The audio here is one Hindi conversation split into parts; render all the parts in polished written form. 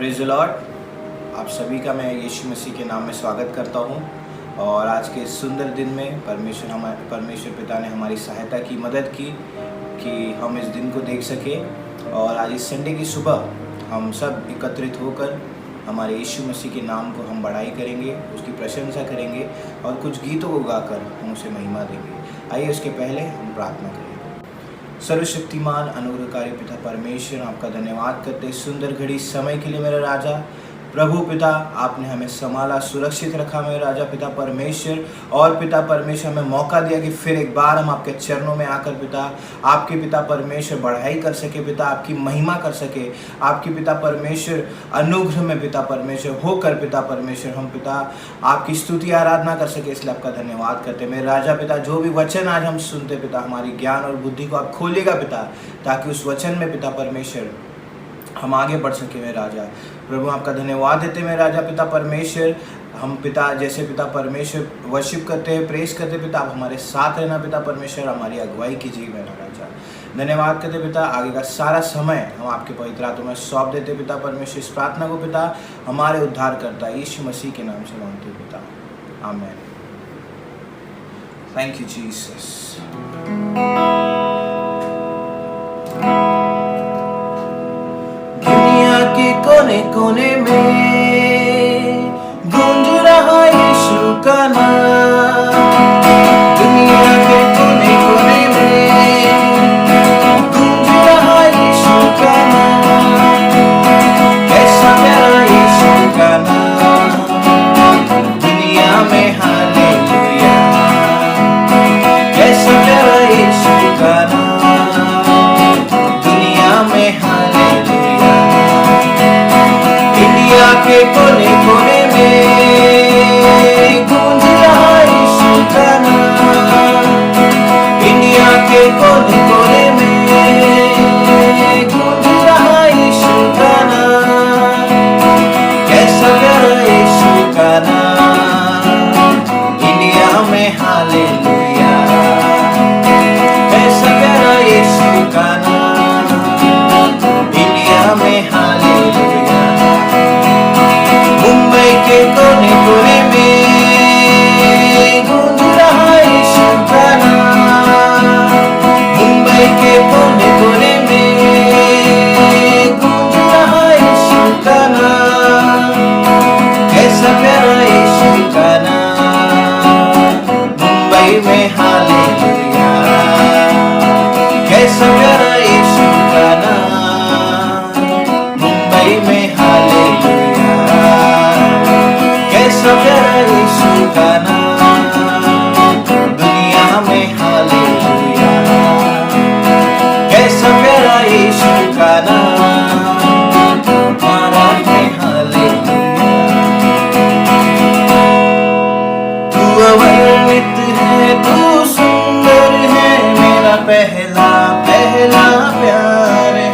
Praise the Lord. आप सभी का मैं यीशु मसीह के नाम में स्वागत करता हूं। और आज के इस सुंदर दिन में परमेश्वर पिता ने हमारी सहायता की, मदद की कि हम इस दिन को देख सके। और आज इस संडे की सुबह हम सब एकत्रित होकर हमारे यीशु मसीह के नाम को हम बढ़ाई करेंगे, उसकी प्रशंसा करेंगे और कुछ गीतों को गाकर हम उसे महिमा देंगे। आइए उसके पहले हम प्रार्थना करें। सर्वशक्तिमान अनुग्रहकारी पिता परमेश्वर, आपका धन्यवाद करते सुंदर घड़ी समय के लिए मेरे राजा प्रभु पिता। आपने हमें संभाला, सुरक्षित रखा मेरे राजा पिता परमेश्वर। और पिता परमेश्वर हमें मौका दिया कि फिर एक बार हम आपके चरणों में आकर पिता आपके पिता परमेश्वर बढ़ाई कर सके, पिता आपकी महिमा कर सके, आपकी पिता परमेश्वर अनुग्रह में पिता परमेश्वर होकर पिता परमेश्वर हम पिता आपकी स्तुति आराधना कर सके। इसलिए आपका धन्यवाद करते मेरे राजा पिता। जो भी वचन आज हम सुनते पिता, हमारी ज्ञान और बुद्धि को आप खोलेगा पिता, ताकि उस वचन में पिता परमेश्वर हम आगे बढ़ सके मेरे राजा प्रभु। आपका धन्यवाद देते मेरे राजा पिता परमेश्वर। हम पिता जैसे पिता परमेश्वर वर्शिप करते हैं, प्रेस करते पिता, आप हमारे साथ रहना पिता परमेश्वर, हमारी अगुवाई कीजिए मेरा राजा। धन्यवाद करते पिता। आगे का सारा समय हम आपके पवित्र हाथों में सौंप देते पिता परमेश्वर। इस प्रार्थना को पिता हमारे उद्धार करता यीशु मसीह के नाम से मांगते पिता, आमीन। Thank you Jesus. कोने कोने में गूंज रहा यीशु का नाम। दुनिया के कोने कोने में गूंज रहा यीशु का नाम। कैसा प्यारा यीशु का नाम, दुनिया में हालेलुया। कैसा प्यारा यीशु का नाम, दुनिया में हालेलुया। इंडिया के कोने कोने में गूंज रहा यीशु का नाम। इंडिया के कोने कोने में गूंज रहा यीशु का नाम। कैसा प्यारा यीशु का नाम, इंडिया में हालेलुया। कैसा प्यारा यीशु का नाम, इंडिया में हालेलुया। मुंबई के कोने कोने में गूंज रहा यीशु का नाम। मुंबई के कोने कोने में गूंज रहा यीशु का नाम। कैसा प्यारा यीशु का नाम, मुंबई में हालेलुया। कैसा प्यारा यीशु का नाम, मुंबई में हालेलुया। कैसा प्यारा यीशु का नाम, दुनिया में हालेलुया। कैसा प्यारा यीशु का नाम, भारत में हालेलुया। तू अवर्णित है, तू सुंदर है, मेरा पहला पहला प्यार है।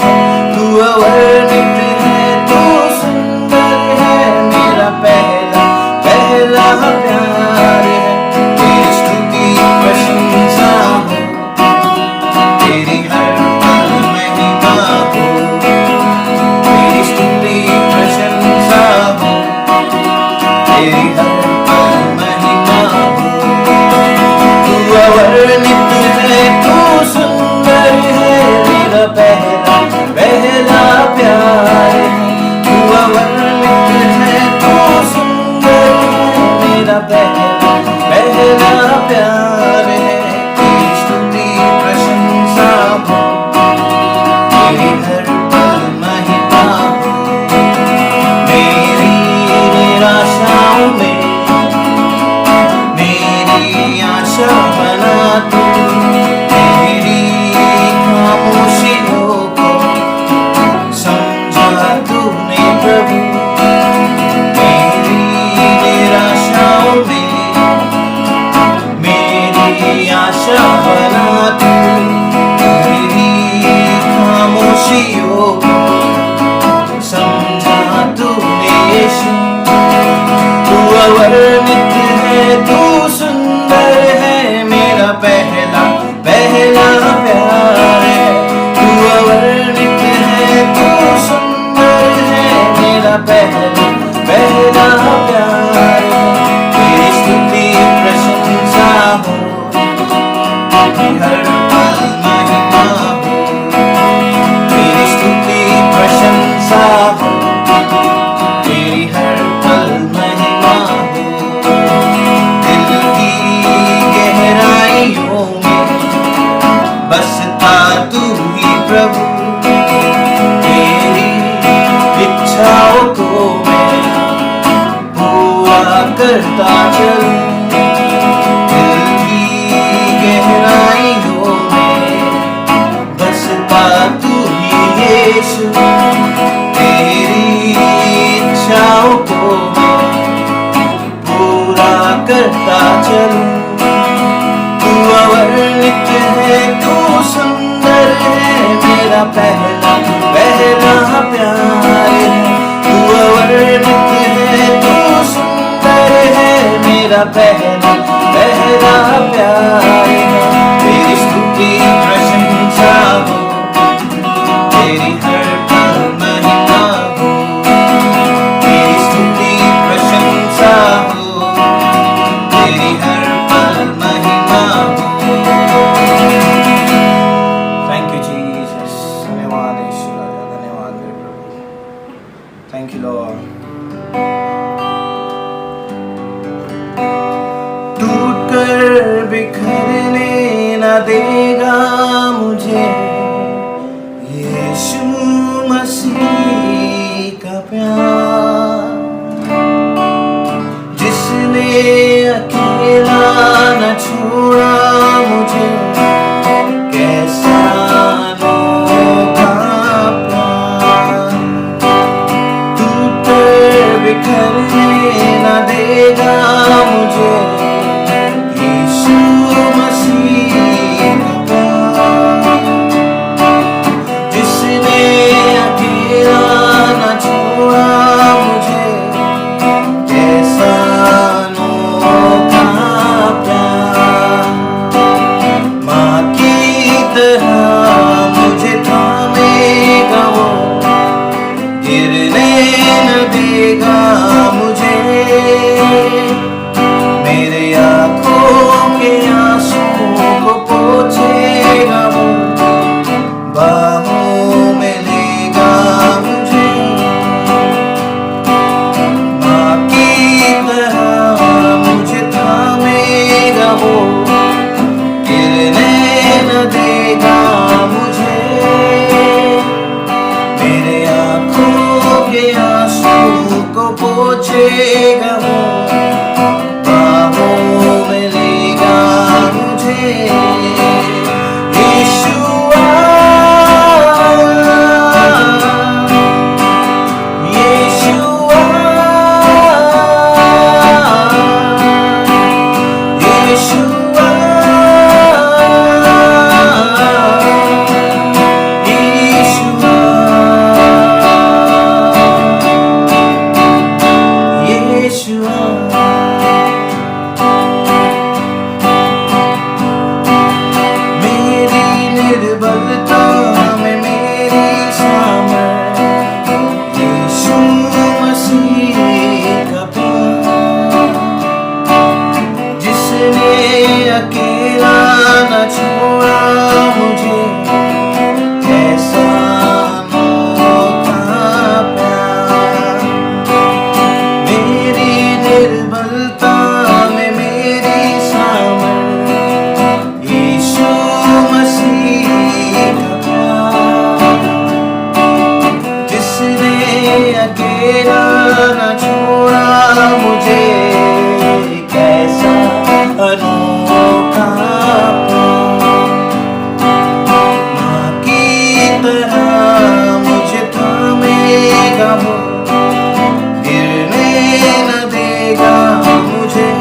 तू अवर्णित है, तू सुंदर है, मेरा पहला पहला प्यार है। तेरी स्तुति प्रशंसा हो, तेरी हर पल महिमा हो। तेरी स्तुति प्रशंसा हो, तेरी हर पल महिमा हो। तू अवर्णित है, तू सुंदर है, मेरा पहला पहला प्यार है। तू अवर्णित है, तू सुंदर है, मेरा पहला पहला प्यार है। तेरी स्तुति प्रशंसा हो, तेरी हर पल महिमा हो। मेरी निराशाओं में मेरी आशा बना तू, मेरी खामोशियों को समझा तूने प्रभु। मेरी निराशाओं में मेरी आशा बना तू, मेरी खामोशियों को समझा तूने यीशु। तू अवर्णित है, तू सुंदर है, मेरा पहला पहला प्यार है। तू अवर्णित है, तू सुंदर है, मेरा मेरा पहला पहला प्यार है। तेरी स्तुति प्रशंसा हो, हर पल महिमा हो। तेरी स्तुति प्रशंसा हो, तेरी हर पल महिमा हो। दिल की गहराइयों में बसता तू ही प्रभु, तेरी इच्छाओं को मैं पूरा करता चलूं। दिल की गहराइयों में बसता तू ही यीशु, तेरी इच्छाओं को मैं पूरा करता चलूं। तू अवर्णित है, तू सुंदर है, मेरा पहला पहला प्यार है। तू अवर्णित है, तू सुंदर है, मेरा पहला पहला प्यार है। तेरी स्तुति प्रशंसा हो, तेरी हर पल महिमा हो। तेरी स्तुति प्रशंसा हो, तेरी हर पल महिमा हो। Thank you Jesus. धन्यवाद यीशु राजा, धन्यवाद मेरे प्रभु। Thank you Lord. टूट कर बिखरने न देगा मुझे यीशु मसीह का प्यार, जिसने अकेला न छोड़ा मुझे। कैसा अनोखा प्यार, टूट कर बिखरने न देगा मुझे यीशु मसीह का प्यार, जिसने अकेला न छोड़ा मुझे। कैसा अनोखा प्यार, माँ की तरह मुझे थामेगा वो, गिरने न देगा मुझे। मेरे आँखों के आंसुओं को पोंछेगा वो, बाहों में लेगा मुझे। माँ की तरह मुझे थामेगा वो, गिरने न देगा मुझे। मेरे आँखों के आंसू को पोंछेगा वो, बाहों में लेगा मुझे। यीशुआ, यीशुआ, यीशुआ, यीशुआ, मेरी निर्बलता में मेरी सामर्थ, यीशु मसीह का प्यार, जिसने अकेला न छोड़ा मुझे। कैसा अनोखा प्यार, मेरी निर्बलता में मेरी सामर्थ, यीशु मसीह का प्यार, जिसने अकेला न छोड़ा मुझे। कैसा अनोखा प्यार, माँ की तरह मुझे थामेगा वो, गिरने न देगा मुझे।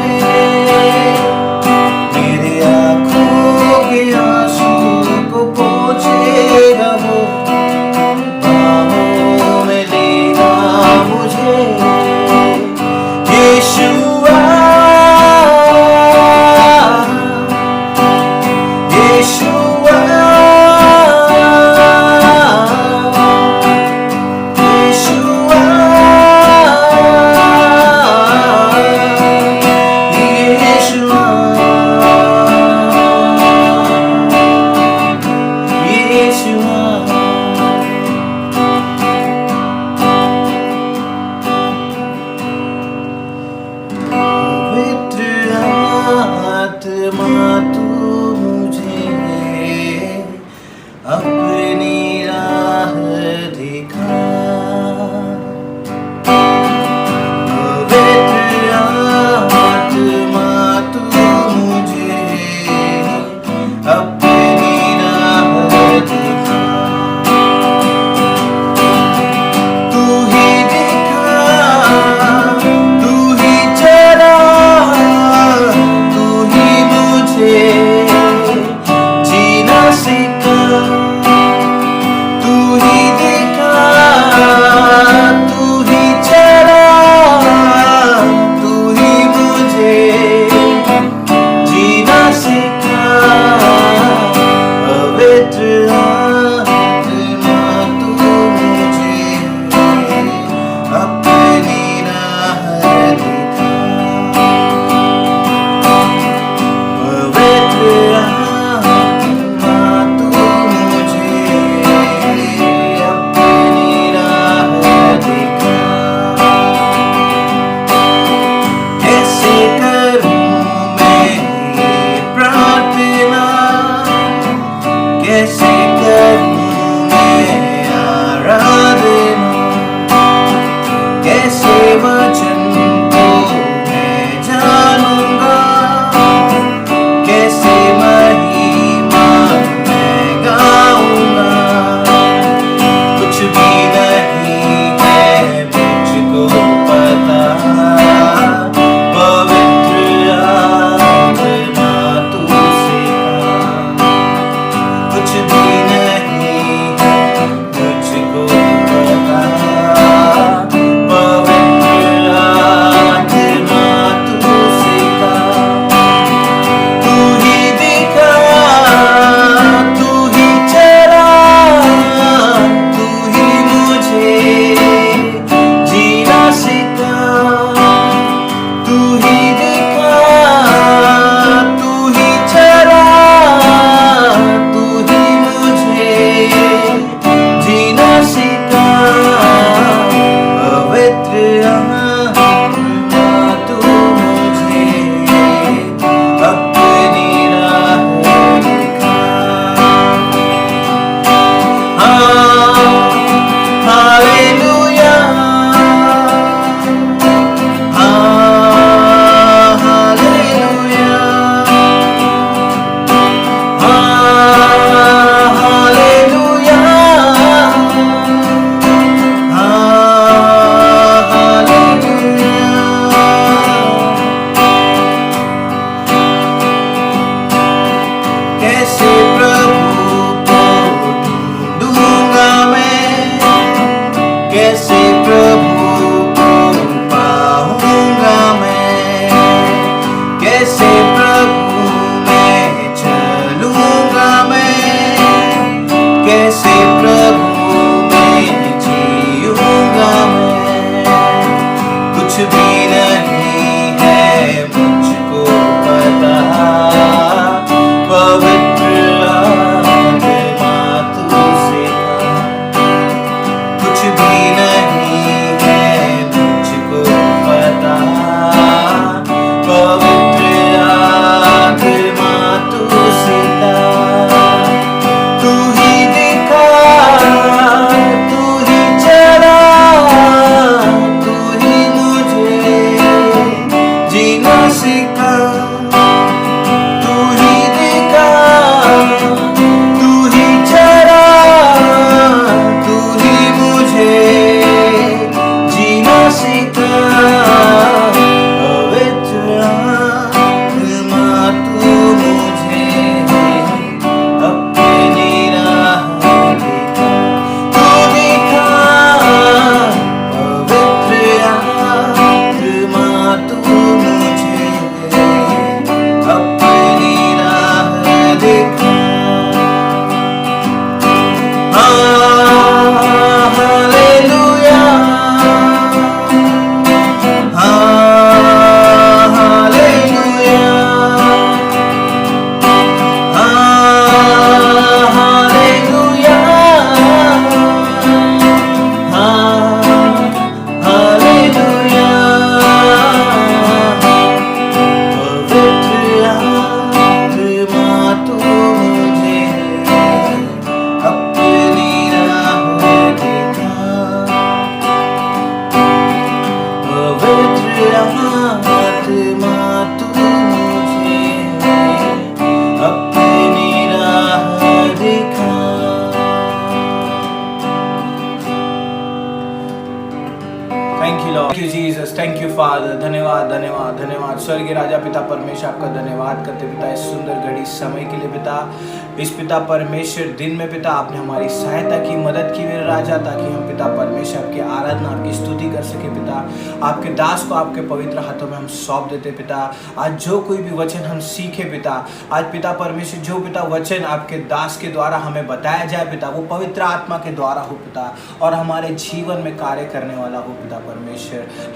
मेरे आँखों के आंसू को पोंछेगा वो, बाहों में लेगा मुझे। You Lord, thank you Jesus, thank you father. धन्यवाद धन्यवाद धन्यवाद स्वर्गीय राजा पिता परमेश्वर, आपका धन्यवाद करते पिता इस सुंदर घड़ी समय के लिए पिता। इस पिता परमेश्वर दिन में पिता आपने हमारी सहायता की, मदद की मेरे राजा, ताकि हम पिता परमेश्वर आपकी आराधना आपकी स्तुति कर सके पिता। आपके दास को आपके पवित्र हाथों में हम सौंप देते पिता। आज जो कोई भी वचन हम सीखे पिता, आज पिता परमेश्वर जो पिता वचन आपके दास के द्वारा हमें बताया जाए पिता, वो पवित्र आत्मा के द्वारा हो पिता, और हमारे जीवन में कार्य करने वाला हो पिता परमेश्वर।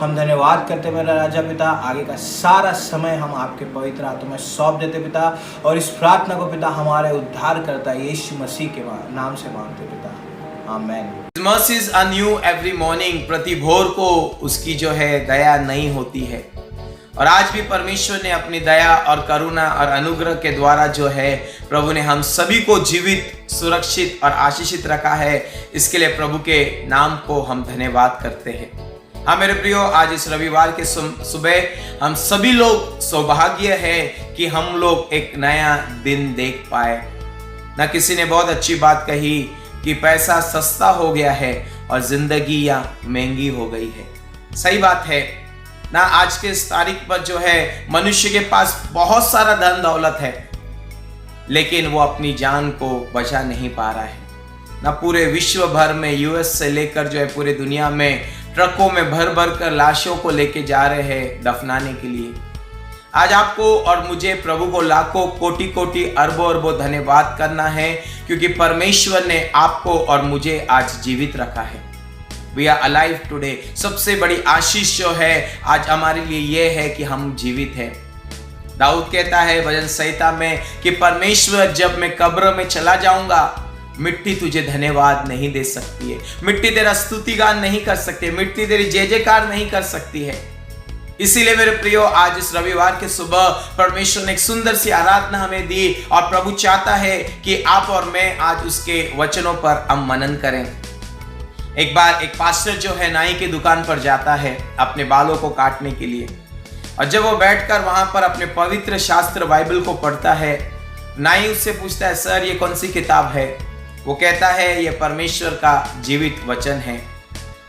हम धन्यवाद करते मेरा राजा पिता। आगे का सारा समय हम आपके पवित्र हाथों में सौंप देते पिता, और इस प्रार्थना को पिता हमारे उद्धार करता यीशु मसीह के नाम से मांगते पिता, amen. Mercies are new every morning, प्रति भोर को उसकी जो है दया नई होती है। और आज भी परमेश्वर ने अपनी दया और करुणा और अनुग्रह के द्वारा जो है प्रभु ने हम सभी को जीवित, सुरक्षित और आशीषित रखा है। इसके लिए प्रभु के नाम को हम धन्यवाद करते हैं। हाँ मेरे प्रियो, आज इस रविवार के सुबह हम सभी लोग सौभाग्य है कि हम लोग एक नया दिन देख पाए। ना किसी ने बहुत अच्छी बात कही कि पैसा सस्ता हो गया है और जिंदगी या महंगी हो गई है। सही बात है ना। आज के इस तारीख पर जो है मनुष्य के पास बहुत सारा धन दौलत है, लेकिन वो अपनी जान को बचा नहीं पा रहा है ना। पूरे विश्व भर में, यूएस से लेकर जो है पूरे दुनिया में ट्रकों में भर भर कर लाशों को लेके जा रहे हैं दफनाने के लिए। आज आपको और मुझे प्रभु को लाखों कोटि कोटि अरबों अरबों धन्यवाद करना है, क्योंकि परमेश्वर ने आपको और मुझे आज जीवित रखा है। We are alive today. सबसे बड़ी आशीष जो है आज हमारे लिए ये है कि हम जीवित हैं। दाऊद कहता है भजन संहिता में कि परमेश्वर जब मैं कब्र में चला जाऊंगा, मिट्टी तुझे धन्यवाद नहीं दे सकती है, मिट्टी तेरा स्तुतिगान नहीं कर सकती, मिट्टी तेरी जय जयकार नहीं कर सकती है। इसीलिए मेरे प्रियो, आज इस रविवार के सुबह परमेश्वर ने एक सुंदर सी आराधना हमें दी, और प्रभु चाहता है कि आप और मैं आज उसके वचनों पर हम मनन करें। एक बार एक पास्टर जो है नाई की दुकान पर जाता है अपने बालों को काटने के लिए, और जब वो बैठकर वहां पर अपने पवित्र शास्त्र बाइबल को पढ़ता है, नाई उससे पूछता है, सर ये कौन सी किताब है? वो कहता है ये परमेश्वर का जीवित वचन है।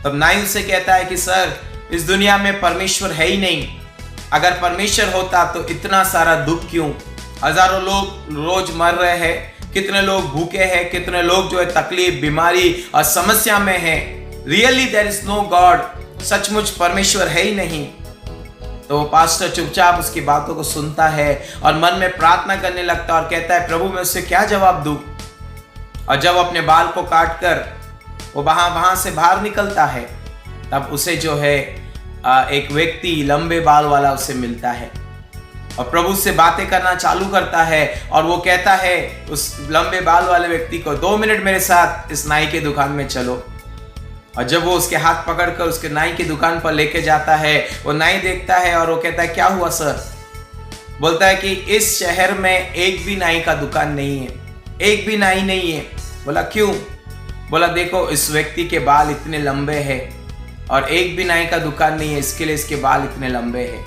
तब नाई उससे कहता है कि सर, इस दुनिया में परमेश्वर है ही नहीं। अगर परमेश्वर होता तो इतना सारा दुख क्यों? हजारों लोग रोज मर रहे हैं, कितने लोग भूखे हैं, कितने लोग जो है तकलीफ, बीमारी और समस्या में हैं। Really there is no God, सचमुच परमेश्वर है ही नहीं। तो वो पास्टर चुपचाप उसकी बातों को सुनता है और मन में प्रार्थना करने लगता है और कहता है, प्रभु मैं उससे क्या जवाब दूं? और जब अपने बाल को काट कर वो वहां से बाहर निकलता है, तब उसे जो है एक व्यक्ति लंबे बाल वाला उसे मिलता है और प्रभु से बातें करना चालू करता है। और वो कहता है उस लंबे बाल वाले व्यक्ति को, 2 मिनट मेरे साथ इस नाई की दुकान में चलो। और जब वो उसके हाथ पकड़कर उसके नाई की दुकान पर लेके जाता है, वो नाई देखता है और वो कहता है, क्या हुआ सर? बोलता है कि इस शहर में एक भी नाई का दुकान नहीं है, एक भी नाई नहीं है। बोला क्यों? बोला देखो इस व्यक्ति के बाल इतने लंबे हैं और एक भी नाई का दुकान नहीं है, इसके लिए इसके बाल इतने लंबे हैं।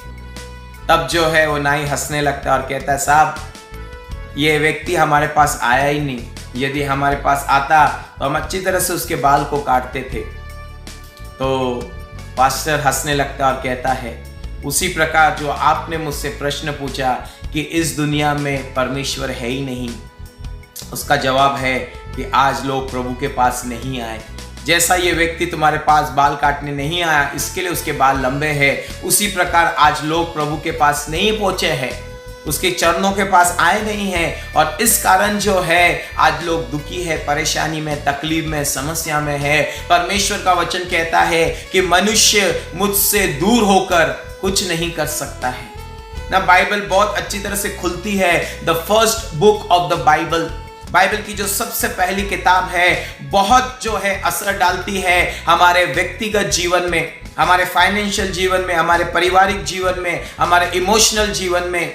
तब जो है वो नाई हंसने लगता है और कहता है, साहब ये व्यक्ति हमारे पास आया ही नहीं, यदि हमारे पास आता तो हम अच्छी तरह से उसके बाल को काटते थे। तो पास्टर हंसने लगता है और कहता है, उसी प्रकार जो आपने मुझसे प्रश्न पूछा कि इस दुनिया में परमेश्वर है ही नहीं, उसका जवाब है कि आज लोग प्रभु के पास नहीं आए। जैसा ये व्यक्ति तुम्हारे पास बाल काटने नहीं आया, इसके लिए उसके बाल लंबे हैं, उसी प्रकार आज लोग प्रभु के पास नहीं पहुंचे हैं, उसके चरणों के पास आए नहीं हैं। और इस कारण जो है आज लोग दुखी है, परेशानी में, तकलीफ में, समस्या में है। परमेश्वर का वचन कहता है कि मनुष्य मुझसे दूर होकर कुछ नहीं कर सकता है ना। बाइबल बहुत अच्छी तरह से खुलती है। The first book of the Bible, Bible की जो सबसे पहली किताब है, बहुत जो है असर डालती है हमारे व्यक्तिगत जीवन में, हमारे फाइनेंशियल जीवन में, हमारे पारिवारिक जीवन में, हमारे इमोशनल जीवन में।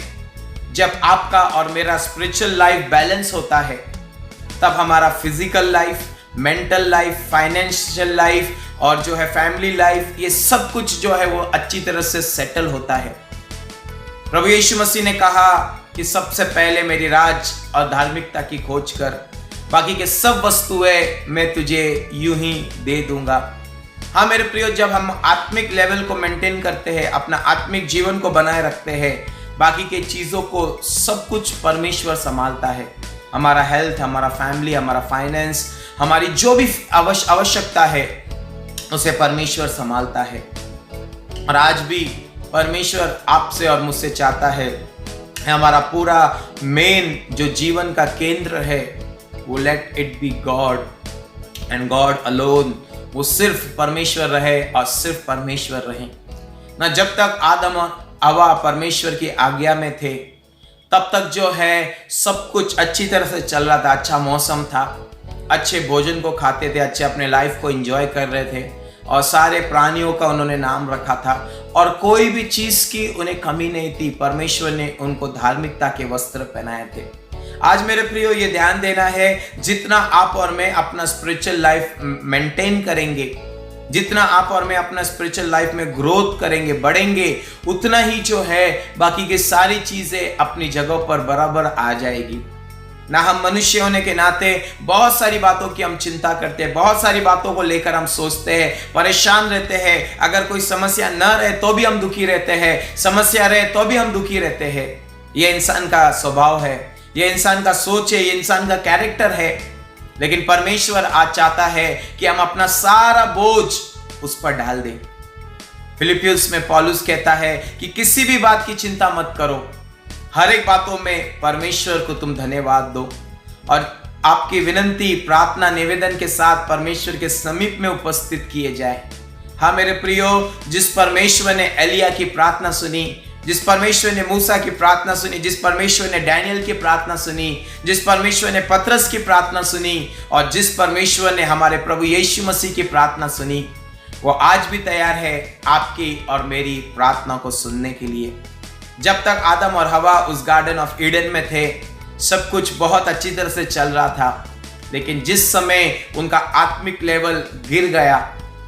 जब आपका और मेरा स्पिरिचुअल लाइफ बैलेंस होता है, तब हमारा physical life, mental life, financial life और जो है फैमिली लाइफ, ये सब कुछ जो है वो अच्छी तरह से सेटल होता है। प्रभु यीशु मसीह ने कहा कि सबसे पहले मेरी राज और धार्मिकता की खोज कर, बाकी के सब वस्तुएं मैं तुझे यूं ही दे दूंगा। हाँ मेरे प्रियो, जब हम आत्मिक लेवल को मेंटेन करते हैं, अपना आत्मिक जीवन को बनाए रखते हैं, बाकी के चीज़ों को सब कुछ परमेश्वर संभालता है। हमारा हेल्थ, हमारा फैमिली, हमारा फाइनेंस, हमारी जो भी आवश्यकता है उसे परमेश्वर संभालता है। और आज भी परमेश्वर आपसे और मुझसे चाहता है हमारा पूरा मेन जो जीवन का केंद्र है वो let it be God and God alone, वो सिर्फ परमेश्वर रहे और सिर्फ परमेश्वर रहे ना। जब तक आदम और हवा परमेश्वर की आज्ञा में थे तब तक जो है सब कुछ अच्छी तरह से चल रहा था, अच्छा मौसम था, अच्छे भोजन को खाते थे, अच्छे अपने लाइफ को एंजॉय कर रहे थे और सारे प्राणियों का उन्होंने नाम रखा था और कोई भी चीज की उन्हें कमी नहीं थी। परमेश्वर ने उनको धार्मिकता के वस्त्र पहनाए थे। आज मेरे प्रियो ये ध्यान देना है, जितना आप और मैं अपना स्पिरिचुअल लाइफ मेंटेन करेंगे, जितना आप और मैं अपना स्पिरिचुअल लाइफ में ग्रोथ करेंगे, बढ़ेंगे, उतना ही जो है बाकी की सारी चीजें अपनी जगह पर बराबर आ जाएगी ना। हम मनुष्य होने के नाते बहुत सारी बातों की हम चिंता करते हैं, बहुत सारी बातों को लेकर हम सोचते हैं, परेशान रहते हैं। अगर कोई समस्या न रहे तो भी हम दुखी रहते हैं, समस्या रहे तो भी हम दुखी रहते हैं। ये इंसान का स्वभाव है, ये इंसान का सोच है, ये इंसान का कैरेक्टर है। लेकिन परमेश्वर आज चाहता है कि हम अपना सारा बोझ उस पर डाल दें। फिलिपियंस में पौलुस कहता है कि किसी भी बात की चिंता मत करो, हर एक बातों में परमेश्वर को तुम धन्यवाद दो और आपकी विनंती, प्रार्थना, निवेदन के साथ परमेश्वर के समीप में उपस्थित किए जाए। हाँ मेरे प्रियो, जिस परमेश्वर ने एलिया की प्रार्थना सुनी, जिस परमेश्वर ने मूसा की प्रार्थना सुनी, जिस परमेश्वर ने डैनियल की प्रार्थना सुनी, जिस परमेश्वर ने पतरस की प्रार्थना सुनी और जिस परमेश्वर ने हमारे प्रभु यीशु मसीह की प्रार्थना सुनी, वो आज भी तैयार है आपकी और मेरी प्रार्थना को सुनने के लिए। जब तक आदम और हवा उस गार्डन ऑफ ईडन में थे, सब कुछ बहुत अच्छी तरह से चल रहा था। लेकिन जिस समय उनका आत्मिक लेवल गिर गया,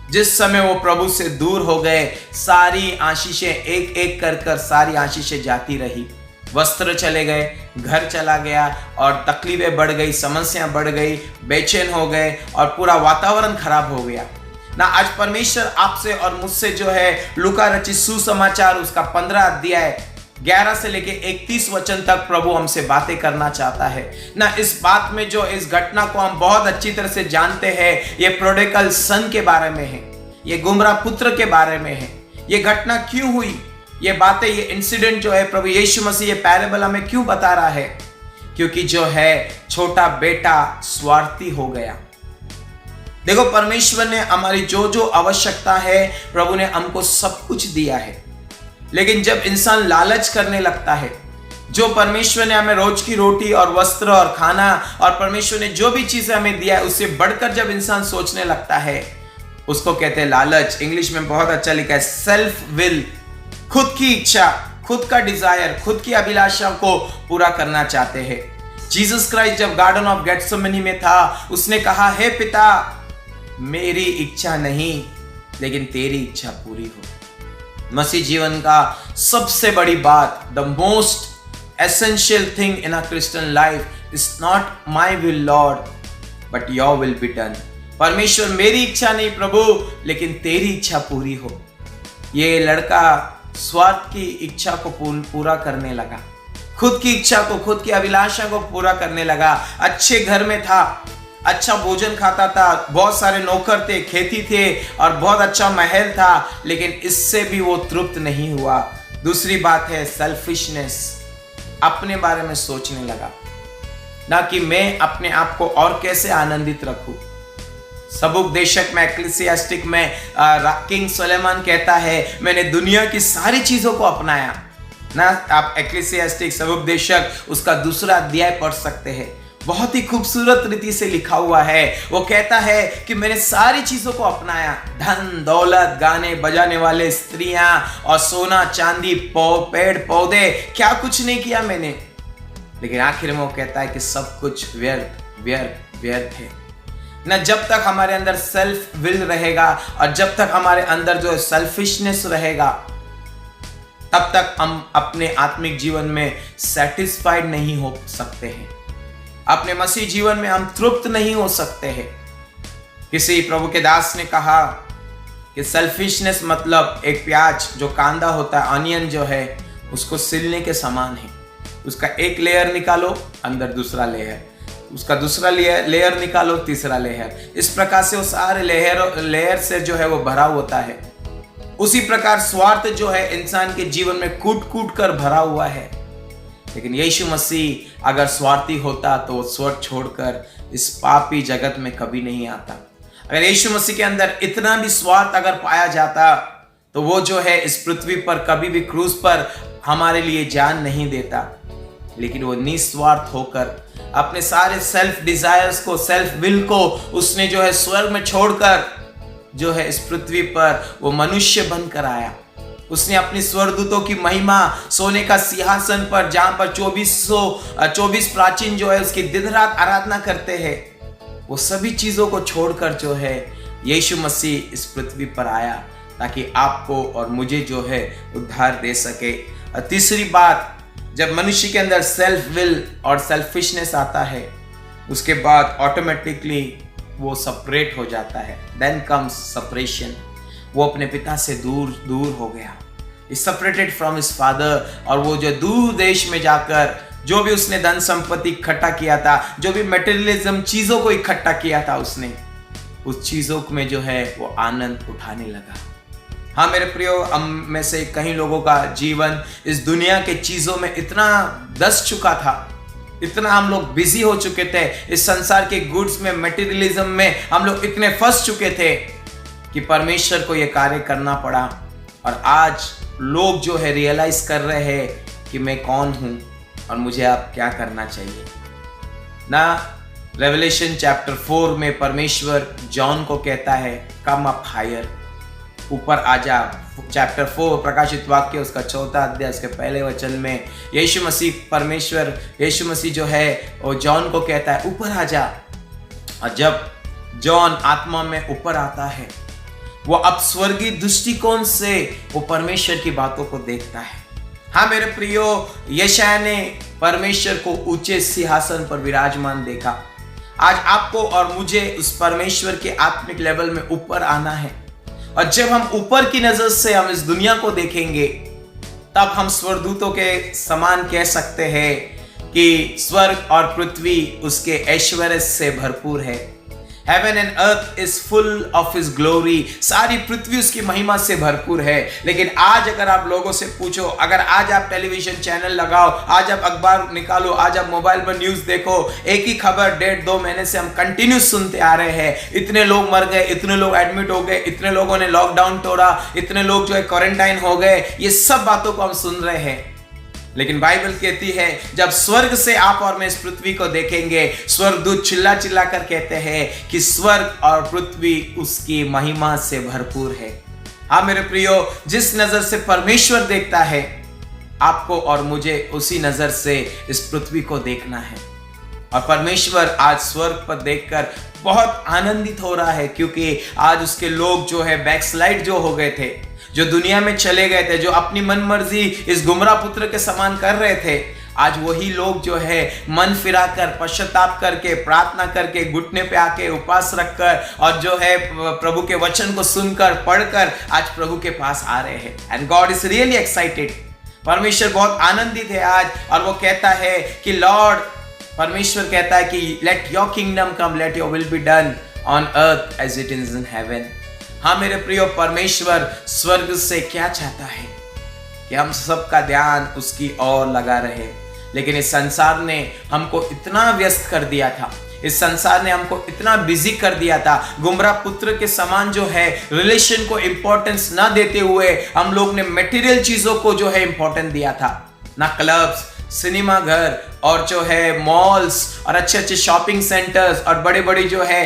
जिस समय वो प्रभु से दूर हो गए, सारी आशीषें एक एक कर सारी आशीषें जाती रही। वस्त्र चले गए, घर चला गया और तकलीफें बढ़ गई, समस्याएं बढ़ गई, बेचैन हो गए और पूरा वातावरण खराब हो गया ना। आज परमेश्वर आपसे और मुझसे जो है लूका रचित सुसमाचार उसका 15 अध्याय 11 से लेके 31 वचन तक प्रभु हमसे बातें करना चाहता है ना। इस बात में जो इस घटना को हम बहुत अच्छी तरह से जानते हैं, ये प्रोडिगल सन के बारे में है, ये गुमराह पुत्र के बारे में है। ये घटना क्यों हुई, ये बातें, ये इंसिडेंट जो है प्रभु यीशु मसीह ये पैराबल हमें क्यों बता रहा है? क्योंकि जो है छोटा बेटा स्वार्थी हो गया। देखो, परमेश्वर ने हमारी जो जो आवश्यकता है, प्रभु ने हमको सब कुछ दिया है। लेकिन जब इंसान लालच करने लगता है, जो परमेश्वर ने हमें रोज की रोटी और वस्त्र और खाना और परमेश्वर ने जो भी चीजें हमें दिया है उससे बढ़कर जब इंसान सोचने लगता है, उसको कहते हैं लालच। इंग्लिश में बहुत अच्छा लिखा है सेल्फ विल, खुद की इच्छा, खुद का डिजायर, खुद की अभिलाषा को पूरा करना चाहते हैं। जीसस क्राइस्ट जब गार्डन ऑफ गेत्सेमनी में था, उसने कहा, हे पिता, मेरी इच्छा नहीं लेकिन तेरी इच्छा पूरी हो। मसीह जीवन का सबसे बड़ी बात, the most essential thing in a Christian life is not my will Lord but your will be done. परमेश्वर, मेरी इच्छा नहीं प्रभु लेकिन तेरी इच्छा पूरी हो। ये लड़का स्वार्थ की इच्छा को पूरा करने लगा, खुद की इच्छा को, खुद की अभिलाषा को पूरा करने लगा। अच्छे घर में था, अच्छा भोजन खाता था, बहुत सारे नौकर थे, खेती थे और बहुत अच्छा महल था, लेकिन इससे भी वो तृप्त नहीं हुआ। दूसरी बात है सेल्फिशनेस, अपने बारे में सोचने लगा, ना कि मैं अपने आप को और कैसे आनंदित रखूं। सबुपदेशक में, एक्लेसियास्टिक में किंग सुलेमान कहता है, मैंने दुनिया की सारी चीजों को अपनाया ना। आप एक्लेसियास्टिक सबुपदेशक उसका 2 अध्याय पढ़ सकते हैं, बहुत ही खूबसूरत रीति से लिखा हुआ है। वो कहता है कि मैंने सारी चीजों को अपनाया, धन दौलत, गाने बजाने वाले, स्त्रियां और सोना चांदी, पेड़ पौधे, क्या कुछ नहीं किया मैंने। लेकिन आखिर में वो कहता है कि सब कुछ व्यर्थ व्यर्थ व्यर्थ है ना। जब तक हमारे अंदर सेल्फ विल रहेगा और जब तक हमारे अंदर जो सेल्फिशनेस रहेगा, तब तक हम अपने आत्मिक जीवन में सेटिस्फाइड नहीं हो सकते हैं, अपने मसीह जीवन में हम तृप्त नहीं हो सकते हैं। किसी प्रभु के दास ने कहा कि सेल्फिशनेस मतलब एक प्याज जो कांदा होता है, ऑनियन जो है, उसको सिलने के समान है। उसका एक लेयर निकालो, अंदर दूसरा लेयर, उसका दूसरा लेयर निकालो, तीसरा लेयर। इस प्रकार से वो सारे लेयर से जो है वो भरा होता है। उसी प्रकार स्वार्थ जो है इंसान के जीवन में कूट कूट कर भरा हुआ है। लेकिन यीशु मसीह अगर स्वार्थी होता तो वो स्वर्ग छोड़कर इस पापी जगत में कभी नहीं आता। अगर यीशु मसीह के अंदर इतना भी स्वार्थ अगर पाया जाता तो वो जो है इस पृथ्वी पर कभी भी क्रूस पर हमारे लिए जान नहीं देता। लेकिन वो निस्वार्थ होकर अपने सारे सेल्फ डिजायर्स को, सेल्फ विल को उसने जो है स्वर्ग में छोड़कर जो है इस पृथ्वी पर वो मनुष्य बनकर आया। उसने अपनी स्वर्गदूतों की महिमा, सोने का सिंहासन पर जहां पर 24 प्राचीन जो है उसकी दिन रात आराधना करते हैं, वो सभी चीजों को छोड़कर जो है यीशु मसीह इस पृथ्वी पर आया ताकि आपको और मुझे जो है उद्धार दे सके। और तीसरी बात, जब मनुष्य के अंदर सेल्फ विल और सेल्फिशनेस आता है, उसके बाद ऑटोमेटिकली वो सेपरेट हो जाता है। Then comes separation. वो अपने पिता से दूर हो गया, is separated from his father. और वो जो दूर देश में जाकर जो भी उसने धन संपत्ति इकट्ठा किया था, जो भी मटेरियलिज्म चीजों को इकट्ठा किया था, उसने उस चीजों में जो है वो आनंद उठाने लगा। हाँ मेरे प्रियो, हम में से कई लोगों का जीवन इस दुनिया के चीजों में इतना दस चुका था, इतना हम लोग बिजी हो चुके थे इस संसार के गुड्स में, मटेरियलिज्म में हम लोग इतने फंस चुके थे कि परमेश्वर को यह कार्य करना पड़ा। और आज लोग जो है रियलाइज कर रहे हैं कि मैं कौन हूं और मुझे अब क्या करना चाहिए ना। रेवलेशन चैप्टर 4 में परमेश्वर जॉन को कहता है, कम अप हायर, ऊपर आ जा। चैप्टर 4 प्रकाशित वाक्य उसका 4था अध्याय उसके पहले वचन में यीशु मसीह जो है वो जॉन को कहता है ऊपर आ जा। और जब जॉन आत्मा में ऊपर आता है, वो अब स्वर्गीय दृष्टिकोण से वो परमेश्वर की बातों को देखता है। हाँ मेरे प्रियो, यशायाह ने परमेश्वर को ऊंचे सिंहासन पर विराजमान देखा। आज आपको और मुझे उस परमेश्वर के आत्मिक लेवल में ऊपर आना है। और जब हम ऊपर की नजर से हम इस दुनिया को देखेंगे, तब हम स्वर्गदूतों के समान कह सकते हैं कि स्वर्ग और पृथ्वी उसके ऐश्वर्य से भरपूर है। Heaven and earth is full of His glory। सारी पृथ्वी उसकी महिमा से भरपूर है। लेकिन आज अगर आप लोगों से पूछो, अगर आज आप टेलीविजन चैनल लगाओ, आज आप अखबार निकालो, आज आप मोबाइल पर न्यूज देखो, एक ही खबर 1.5-2 महीने से हम कंटिन्यू सुनते आ रहे हैं। इतने लोग मर गए, इतने लोग एडमिट हो गए, इतने लोगों ने लॉकडाउन तोड़ा, इतने लोग जो है क्वारंटाइन हो गए, ये सब बातों को हम सुन रहे हैं। लेकिन बाइबल कहती है जब स्वर्ग से आप और मैं इस पृथ्वी को देखेंगे, स्वर्गदूत चिल्ला चिल्ला कर कहते हैं कि स्वर्ग और पृथ्वी उसकी महिमा से भरपूर है। हाँ मेरे प्रियो, जिस नजर से परमेश्वर देखता है, आपको और मुझे उसी नजर से इस पृथ्वी को देखना है। और परमेश्वर आज स्वर्ग पर देखकर बहुत आनंदित हो रहा है, क्योंकि आज उसके लोग जो है बैकस्लाइड जो हो गए थे, जो दुनिया में चले गए थे, जो अपनी मनमर्जी इस गुमराह पुत्र के समान कर रहे थे, आज वही लोग जो है मन फिराकर, पश्चाताप करके, प्रार्थना करके, घुटने पे आके उपवास रखकर और जो है प्रभु के वचन को सुनकर, पढ़कर आज प्रभु के पास आ रहे हैं। And God is really excited. परमेश्वर बहुत आनंदित है आज, और वो कहता है कि लॉर्ड, परमेश्वर कहता है कि let your kingdom come, let your will be done on earth as it is in heaven. हाँ मेरे प्रियो, परमेश्वर स्वर्ग से क्या चाहता है कि हम सबका ध्यान उसकी ओर लगा रहे। लेकिन इस संसार ने हमको इतना व्यस्त कर दिया था, इस संसार ने हमको इतना बिजी कर दिया था, गुमराह पुत्र के समान जो है रिलेशन को इंपॉर्टेंस ना देते हुए हम लोग ने मटेरियल चीजों को जो है इंपॉर्टेंस दिया था। ना क्लब्स, सिनेमा घर और जो है मॉल्स और अच्छे अच्छे शॉपिंग सेंटर्स और बड़े बड़े जो है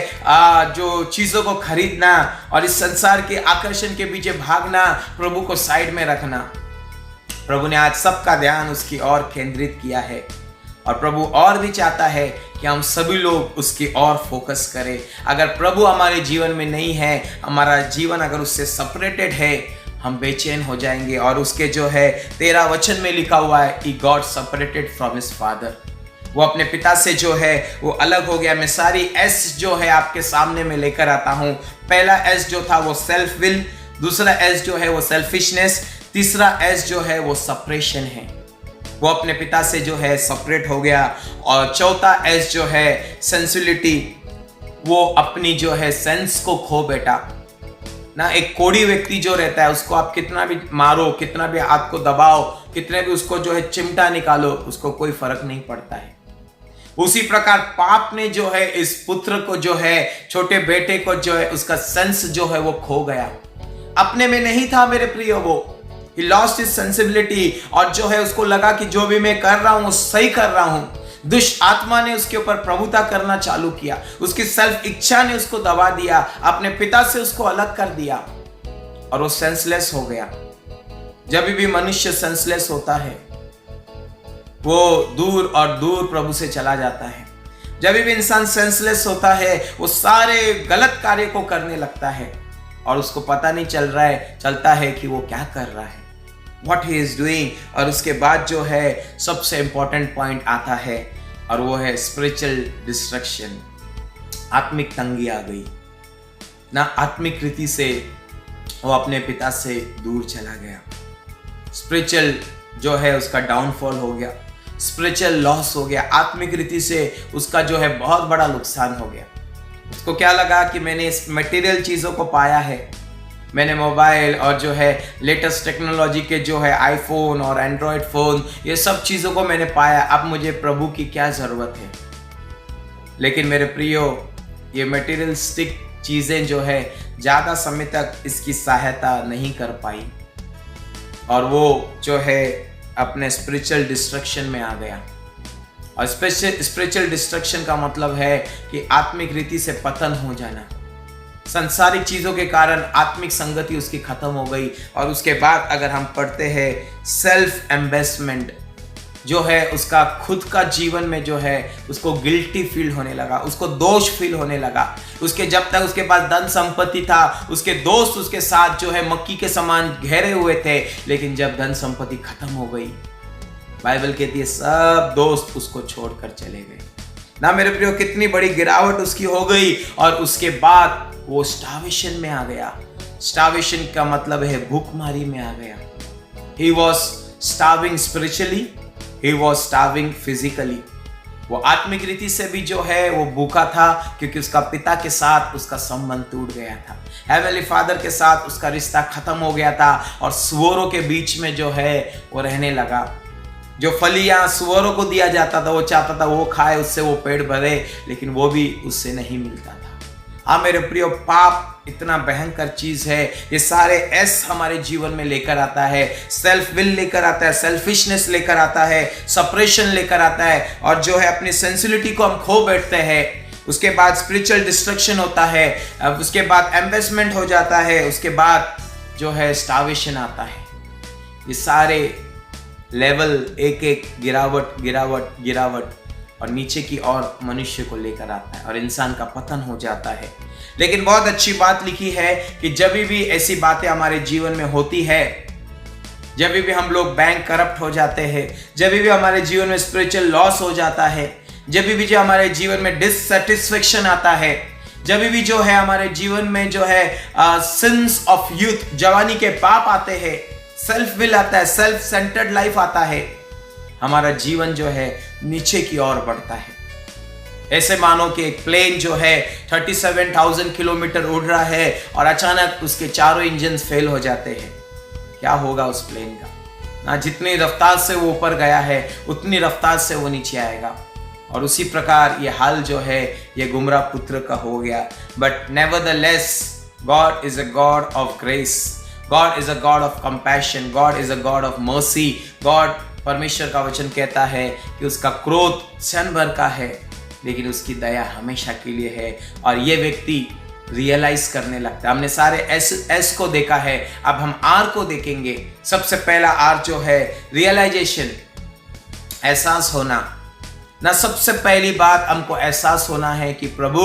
जो चीज़ों को खरीदना और इस संसार के आकर्षण के पीछे भागना, प्रभु को साइड में रखना। प्रभु ने आज सबका ध्यान उसकी ओर केंद्रित किया है, और प्रभु और भी चाहता है कि हम सभी लोग उसकी ओर फोकस करें। अगर प्रभु हमारे जीवन में नहीं है, हमारा जीवन अगर उससे सेपरेटेड है, हम बेचैन हो जाएंगे। और उसके जो है 13 वचन में लिखा हुआ है कि God separated from his father, वो अपने पिता से जो है वो अलग हो गया। मैं सारी एस जो है आपके सामने में लेकर आता हूँ। पहला एस जो था वो सेल्फ विल, दूसरा एस जो है वो सेल्फिशनेस, तीसरा एस जो है वो सेपरेशन है, वो अपने पिता से जो है सेपरेट हो गया। और चौथा एस जो है सेंसुअलिटी, वो अपनी जो है सेंस को खो बैठा ना। एक कोढ़ी व्यक्ति जो रहता है उसको आप कितना भी मारो, कितना भी हाथ को दबाओ, कितने भी उसको जो है चिमटा निकालो, उसको कोई फर्क नहीं पड़ता है। उसी प्रकार पाप ने जो है इस पुत्र को जो है, छोटे बेटे को जो है, उसका सेंस जो है वो खो गया। अपने में नहीं था मेरे प्रिय, वो he lost his sensibility, और जो है उसको लगा कि जो भी मैं कर रहा हूं वो सही कर रहा हूं। दुष्ट आत्मा ने उसके ऊपर प्रभुता करना चालू किया, उसकी सेल्फ इच्छा ने उसको दबा दिया, अपने पिता से उसको अलग कर दिया और वो सेंसलेस हो गया। जब भी मनुष्य सेंसलेस होता है वो दूर और दूर प्रभु से चला जाता है। जब भी इंसान सेंसलेस होता है वो सारे गलत कार्य को करने लगता है और उसको पता नहीं चलता है कि वो क्या कर रहा है, what he is doing। और उसके बाद जो है सबसे इंपॉर्टेंट पॉइंट आता है और वो है स्पिरिचुअल डिस्ट्रक्शन। आत्मिक तंगी आ गई ना, आत्मिक रीति से वो अपने पिता से दूर चला गया। स्पिरिचुअल जो है उसका डाउनफॉल हो गया, स्पिरिचुअल लॉस हो गया, आत्मिक रीति से उसका जो है बहुत बड़ा नुकसान हो गया। उसको क्या लगा कि मैंने इस मटेरियल चीज़ों को पाया है, मैंने मोबाइल और जो है लेटेस्ट टेक्नोलॉजी के जो है आईफोन और एंड्रॉयड फ़ोन, ये सब चीज़ों को मैंने पाया, अब मुझे प्रभु की क्या ज़रूरत है। लेकिन मेरे प्रियो, ये मटेरियलिस्टिक चीज़ें जो है ज़्यादा समय तक इसकी सहायता नहीं कर पाई और वो जो है अपने स्पिरिचुअल डिस्ट्रक्शन में आ गया। और स्पिरिचुअल डिस्ट्रक्शन का मतलब है कि आत्मिक रीति से पतन हो जाना। संसारिक चीज़ों के कारण आत्मिक संगति उसकी खत्म हो गई। और उसके बाद अगर हम पढ़ते हैं सेल्फ एम्बेसमेंट जो है, उसका खुद का जीवन में जो है उसको गिल्टी फील होने लगा, उसको दोष फील होने लगा। उसके जब तक उसके पास धन संपत्ति था, उसके दोस्त उसके साथ जो है मक्की के समान घेरे हुए थे, लेकिन जब धन संपत्ति खत्म हो गई, बाइबल कहती है सब दोस्त उसको छोड़कर चले गए ना। मेरे प्रियो, कितनी बड़ी गिरावट उसकी हो गई। और उसके बाद वो स्टार्वेशन में आ गया। स्टार्वेशन का मतलब है भूखमारी में आ गया। He was starving spiritually, he was starving physically. वो आत्मिक रीति से भी जो है वो भूखा था, क्योंकि उसका पिता के साथ उसका संबंध टूट गया था। हेवनली फादर के साथ उसका रिश्ता खत्म हो गया था और सुअरों के बीच में जो है वो रहने लगा। जो फलियां सुअरों को दिया जाता था, वो चाहता था वो खाए, उससे वो पेट भरे, लेकिन वो भी उससे नहीं मिलता था। हाँ मेरे प्रियो, पाप इतना भयंकर चीज है। ये सारे एस हमारे जीवन में लेकर आता है। सेल्फ विल लेकर आता है, सेल्फिशनेस लेकर आता है, सेपरेशन लेकर आता है, और जो है अपनी सेंसिबिलिटी को हम खो बैठते हैं। उसके बाद स्पिरिचुअल डिस्ट्रक्शन होता है, उसके बाद एम्बेसमेंट हो जाता है, उसके बाद जो है स्टार्वेशन आता है। ये सारे लेवल एक एक गिरावट गिरावट गिरावट और नीचे की ओर मनुष्य को लेकर आता है और इंसान का पतन हो जाता है। लेकिन बहुत अच्छी बात लिखी है कि जब भी ऐसी बातें हमारे जीवन में होती है, जब भी हम लोग बैंक करप्ट हो जाते हैं, जब भी हमारे जीवन में स्पिरिचुअल लॉस हो जाता है, जब भी जो हमारे जीवन में डिससैटिस्फैक्शन आता है, जब भी जो है हमारे जीवन में जो है सिंस ऑफ यूथ, जवानी के पाप आते हैं, सेल्फ विल आता है, सेल्फ सेंटर्ड लाइफ आता है, हमारा जीवन जो है नीचे की ओर बढ़ता है। ऐसे मानो कि एक प्लेन जो है 37,000 किलोमीटर उड़ रहा है और अचानक उसके चारों इंजन फेल हो जाते हैं। क्या होगा उस प्लेन का ना? जितनी रफ्तार से वो ऊपर गया है उतनी रफ्तार से वो नीचे आएगा। और उसी प्रकार ये हाल जो है ये गुमराह पुत्र का हो गया। But nevertheless God is a God of grace, God is a God of compassion, God is a God of mercy. God, परमेश्वर का वचन कहता है कि उसका क्रोध क्षण भर का है, लेकिन उसकी दया हमेशा के लिए है। और ये व्यक्ति रियलाइज करने लगता है। हमने सारे एस को देखा है, अब हम आर को देखेंगे। सबसे पहला आर जो है रियलाइजेशन, एहसास होना ना। सबसे पहली बात हमको एहसास होना है कि प्रभु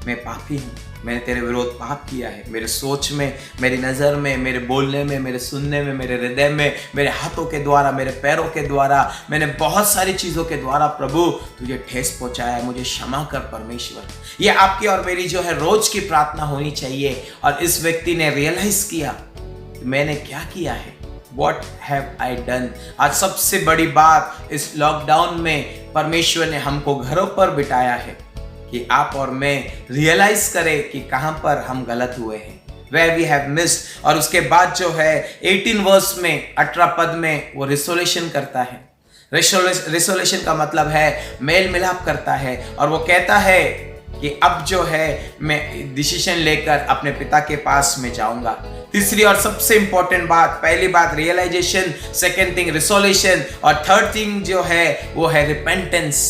मैं पापी हूं, मैंने तेरे विरोध पाप किया है, मेरे सोच में, मेरी नज़र में, मेरे बोलने में, मेरे सुनने में, मेरे हृदय में, मेरे हाथों के द्वारा, मेरे पैरों के द्वारा, मैंने बहुत सारी चीज़ों के द्वारा प्रभु तुझे ठेस पहुंचाया है, मुझे क्षमा कर परमेश्वर। ये आपकी और मेरी जो है रोज की प्रार्थना होनी चाहिए। और इस व्यक्ति ने रियलाइज किया कि मैंने क्या किया है, What have I done? आज सबसे बड़ी बात इस लॉकडाउन में परमेश्वर ने हमको घरों पर बिठाया है कि आप और मैं रियलाइज करें कि कहां पर हम गलत हुए हैं, where we have missed। और उसके बाद जो है 18 वर्स में 18 पद में वो रिसोल्यूशन करता है। रिसोल्यूशन का मतलब है मेल मिलाप करता है, और वो कहता है कि अब जो है मैं डिसीजन लेकर अपने पिता के पास में जाऊंगा। तीसरी और सबसे इंपॉर्टेंट बात, पहली बात रियलाइजेशन, सेकेंड थिंग रिसोल्यूशन, और थर्ड थिंग जो है वो है repentance.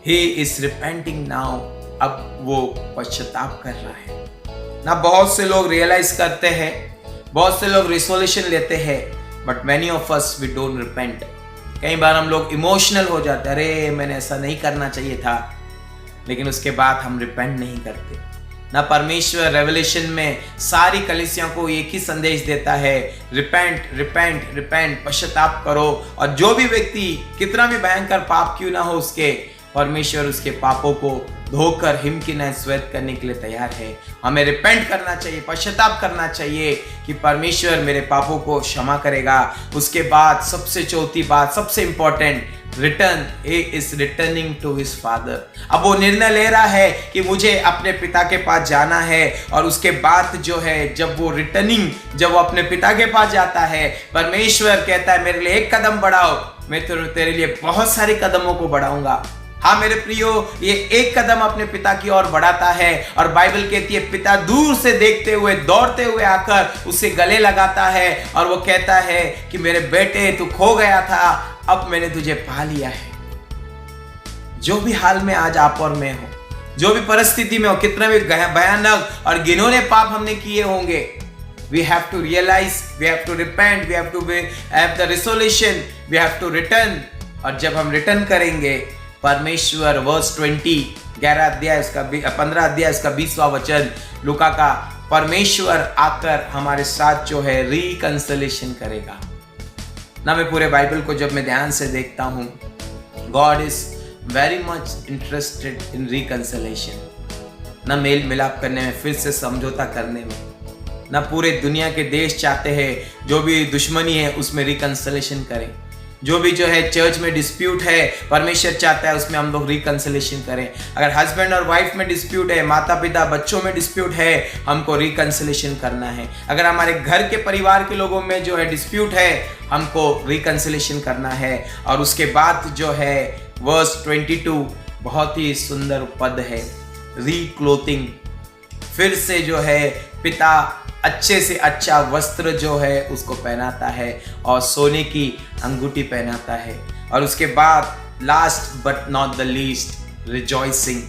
He is repenting now, अब वो पश्चाताप कर रहा है ना। बहुत से लोग रियलाइज करते हैं, बहुत से लोग रिसोल्यूशन लेते हैं, but many of us we don't repent. कई बार हम लोग इमोशनल हो जाते हैं, अरे मैंने ऐसा नहीं करना चाहिए था, लेकिन उसके बाद हम रिपेंट नहीं करते ना। परमेश्वर रेवलेशन में सारी कलीसियों को एक ही संदेश देता है, रिपेंट रिपेंट रिपेंट, पश्चाताप करो। और जो भी व्यक्ति कितना भी भयंकर पाप क्यों ना हो उसके, परमेश्वर उसके पापों को धोकर हिम की नए श्वेत करने के लिए तैयार है। हमें रिपेंट करना चाहिए, पश्चाताप करना चाहिए कि परमेश्वर मेरे पापों को क्षमा करेगा। उसके बाद सबसे चौथी बात, सबसे important, return. he is returning to his father। अब वो निर्णय ले रहा है कि मुझे अपने पिता के पास जाना है। और उसके बाद जो है जब वो अपने पिता के पास जाता है, परमेश्वर कहता है मेरे लिए एक कदम बढ़ाओ, मैं तेरे लिए बहुत सारे कदमों को बढ़ाऊंगा। हाँ मेरे प्रियो, ये एक कदम अपने पिता की ओर बढ़ाता है, और बाइबल कहती है पिता दूर से देखते हुए दौड़ते हुए आकर उसे गले लगाता है, और वो कहता है कि मेरे बेटे तू खो गया था, अब मैंने तुझे पा लिया है। जो भी हाल में आज आप और मैं हो, जो भी परिस्थिति में हो, कितने भी भयानक और घिनौने पाप हमने किए होंगे, we have to realize, we have to repent, we have to have the resolution, we have to return। और जब हम रिटर्न करेंगे, परमेश्वर वर्स 20 15 अध्याय उसका 20वां वचन लूका का, परमेश्वर आकर हमारे साथ जो है रिकंसिलिएशन करेगा ना। मैं पूरे बाइबल को जब मैं ध्यान से देखता हूँ, God is very much interested in reconciliation ना, मेल मिलाप करने में, फिर से समझौता करने में ना। पूरे दुनिया के देश चाहते हैं जो भी दुश्मनी है उसमें रिकंसिलिएशन करें। जो भी जो है चर्च में डिस्प्यूट है, परमेश्वर चाहता है उसमें हम लोग रिकंसिलिएशन करें। अगर हस्बैंड और वाइफ में डिस्प्यूट है, माता पिता बच्चों में डिस्प्यूट है, हमको रिकंसिलिएशन करना है। अगर हमारे घर के परिवार के लोगों में जो है डिस्प्यूट है, हमको रिकंसिलिएशन करना है। और उसके बाद जो है वर्स 22 बहुत ही सुंदर पद है, रीक्लोथिंग। फिर से जो है पिता अच्छे से अच्छा वस्त्र जो है उसको पहनाता है और सोने की अंगूठी पहनाता है। और उसके बाद last but not the least, rejoicing.